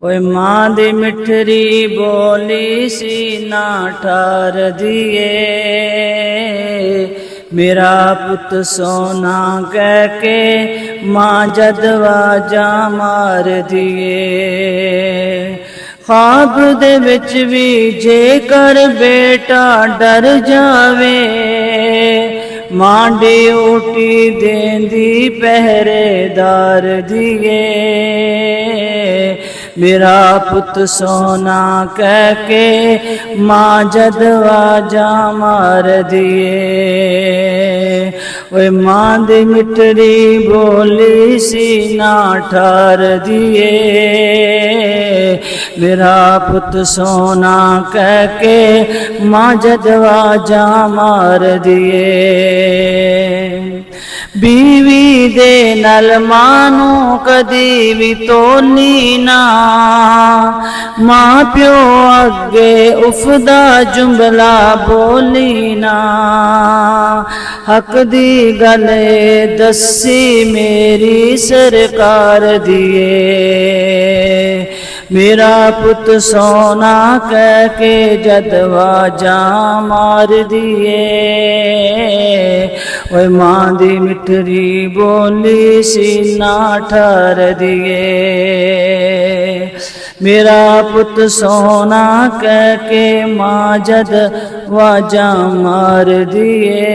ओए मां दी मिठरी बोली सीना ठार दिए, मेरा पुत सोना कह के मां जद वाजा मार दिए। ख्वाब दे विच भी जेकर बेटा डर जावे, मां ड्यूटी देंदी पहरेदार दिए, मेरा पुत सोना कह के मां जद वाजा मार दिए। ओए मां दी मिठरी बोली सीना ठार दिए, मेरा पुत सोना कह के मां जद वाजा मार दिए। बीवी दे नल मानू कदी भी तोली ना, मां प्यो अगे उफदा जुमला बोली ना। हक दी गल दसी मेरी सरकार दिए, मेरा पुत सोना कह के जद वाजा मार दिए। ओए मां दी मिठरी बोली सीना ठार दिए, मेरा पुत सोना कह के मां जद वाजा मार दिए।